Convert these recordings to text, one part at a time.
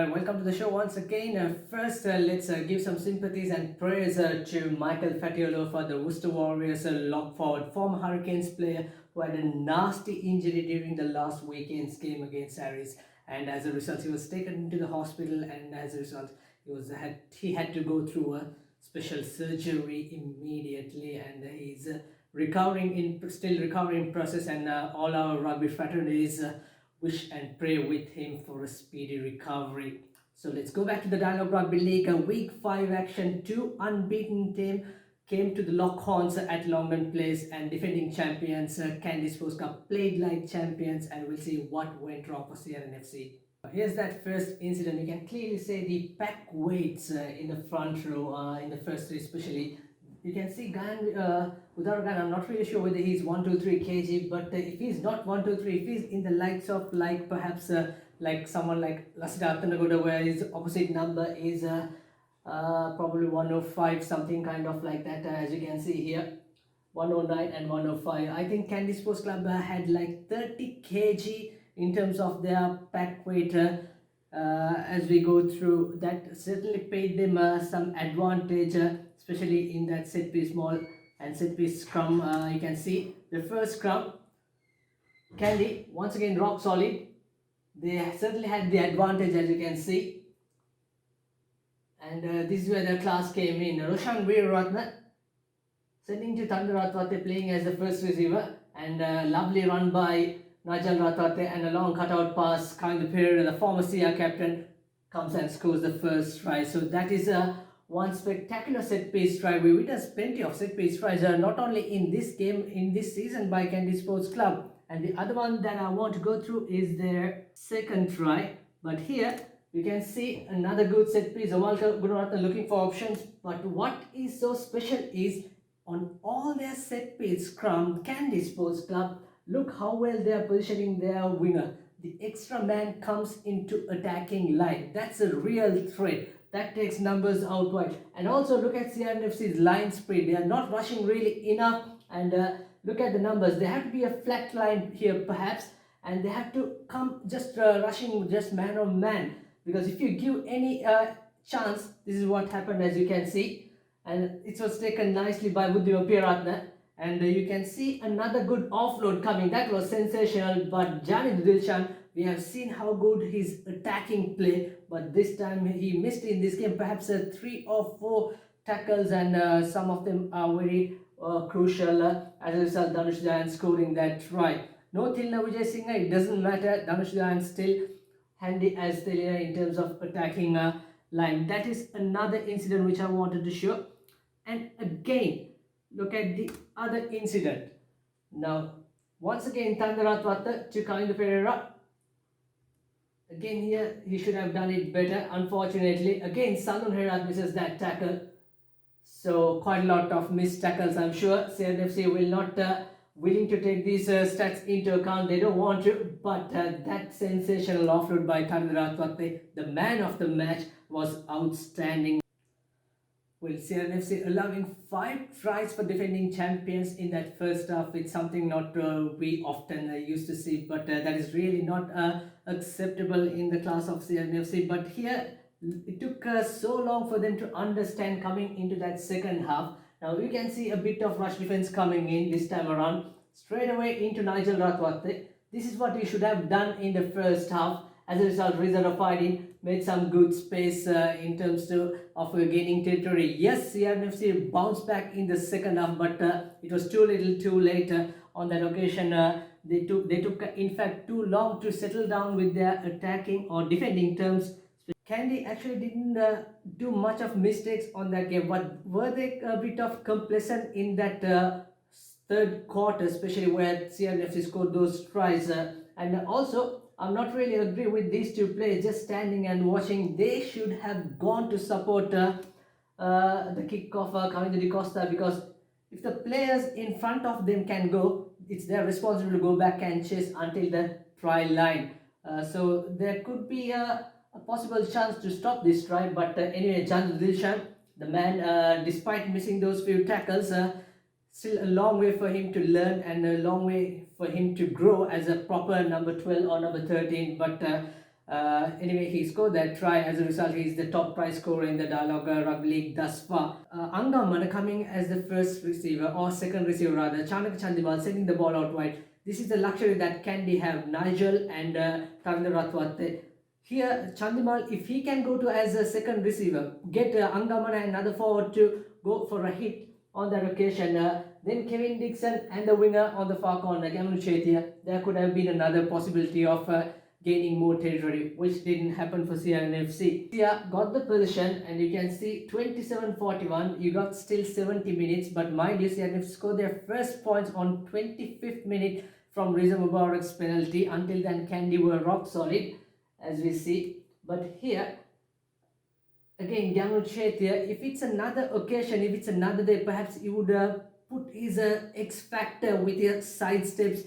welcome to the show once again. First, let's give some sympathies and prayers to Michael Fatialofa, the Worcester Warriors lock forward, former Hurricanes player who had a nasty injury during the last weekend's game against Aries, and as a result, he was taken into the hospital, and as a result, he had to go through a special surgery immediately, and he's still recovering process, and all our rugby fraternities wish and pray with him for a speedy recovery. So let's go back to the Dialog Rugby League. A week 5 action. 2 unbeaten team came to the Lockhorns at Longman Place, and defending champions Kandy SC played like champions, and we'll see what went wrong for CR&FC. Here's that first incident. You can clearly see the pack weights in the front row, in the first three especially. You can see without a gun, I'm not really sure whether he's 123 kg, but if he's not 123, if he's in the likes of perhaps like someone like Lasida Atanagoda, where his opposite number is probably 105, something kind of like that, as you can see here, 109 and 105. I think Kandy Sports Club had like 30 kg in terms of their pack weight. As we go through, that certainly paid them some advantage, especially in that set piece maul and set piece scrum. You can see the first scrum, Kandy once again rock solid. They certainly had the advantage, as you can see, and this is where the class came in. Roshan Veeraratne sending to Thunder Ratwate, playing as the first receiver, and lovely run by Nigel Ratwate, and a long cutout pass coming the period. The former CR captain comes and scores the first try. So that is one spectacular set piece try. We witnessed plenty of set piece tries, not only in this game, in this season by Kandy Sports Club. And the other one that I want to go through is their second try. But here you can see another good set piece. Amalka Gunaratna looking for options. But what is so special is on all their set piece scrum, Kandy Sports Club, look how well they are positioning their winger. The extra man comes into attacking line. That's a real threat. That takes numbers out wide. And also look at CR&FC's line spread. They are not rushing really enough. And look at the numbers. There have to be a flat line here perhaps. And they have to come just rushing just man on man. Because if you give any chance, this is what happened, as you can see. And it was taken nicely by Buddhima Piratna. And you can see another good offload coming. That was sensational. But Janid Dilshan, we have seen how good his attacking play, but this time he missed in this game perhaps 3 or 4 tackles, and some of them are very crucial. As a result, Dhanush Dayan scoring that try. No Tilna Vijay Singh, it doesn't matter. Dhanush Dayan still handy as Tilna in terms of attacking line. That is another incident which I wanted to show. And again, look at the other incident. Now, once again, Thandaratwata to Kalinda Pereira. Again here, he should have done it better. Unfortunately, again, Salun Herat misses that tackle. So, quite a lot of missed tackles, I'm sure. CR&FC will not willing to take these stats into account. They don't want to. But that sensational offload by Thandaratwata, the man of the match, was outstanding. Well, CR&FC allowing 5 tries for defending champions in that first half. It's something not we often used to see, but that is really not acceptable in the class of CR&FC. But here, it took so long for them to understand coming into that second half. Now, you can see a bit of rush defense coming in this time around. Straight away into Nigel Ratwate. This is what he should have done in the first half. As a result, Rizal fighting made some good space in terms of gaining territory. Yes, CR&FC bounced back in the second half, but it was too little too late on that occasion. They took in fact too long to settle down with their attacking or defending terms. Kandy actually didn't do much of mistakes on that game, but were they a bit of complacent in that third quarter, especially where CR&FC scored those tries? And also, I'm not really agree with these two players just standing and watching. They should have gone to support the kickoff Kavinda Di Costa, because if the players in front of them can go, it's their responsibility to go back and chase until the try line. So there could be a possible chance to stop this try, but anyway, Jan Dilshan, the man, despite missing those few tackles, still a long way for him to learn and a long way for him to grow as a proper number 12 or number 13. But Anyway, he scored that try. As a result, he is the top try scorer in the Dialog Rugby League thus far. Angamana coming as the first receiver or second receiver rather. Chanaka Chandimal sending the ball out wide. This is the luxury that Kandy have. Nigel and Kavindra Rathwate. Here, Chandimal, if he can go to as a second receiver, get Angamana and another forward to go for a hit on that occasion, then Kevin Dixon and the winger on the far corner, Gamlu Chetia, there could have been another possibility of gaining more territory, which didn't happen for CR&FC. CR got the position and you can see 27-41, you got still 70 minutes, but mind you, CR&FC scored their first points on 25th minute from Riza Mubarak's penalty. Until then, Kandy were rock solid, as we see. But here, again, Gamlu Chetia, if it's another occasion, if it's another day, perhaps he would put his X factor with his sidestep,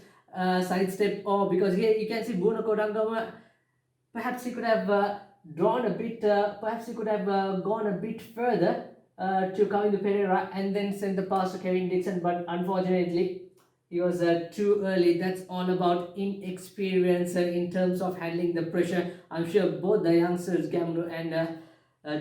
or because here you can see Bruno Kodangama, perhaps he could have drawn a bit, perhaps he could have gone a bit further to Kavindu Pereira and then send the pass to Kevin Dixon, but unfortunately he was too early. That's all about inexperience in terms of handling the pressure. I'm sure both the youngsters, Gamlu and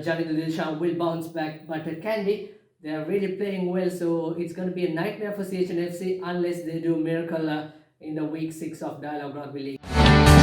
Janil Dilshan, will bounce back, but Kandy, they are really playing well, so it's going to be a nightmare for CH&FC unless they do a miracle in the week 6 of Dialog Rugby League.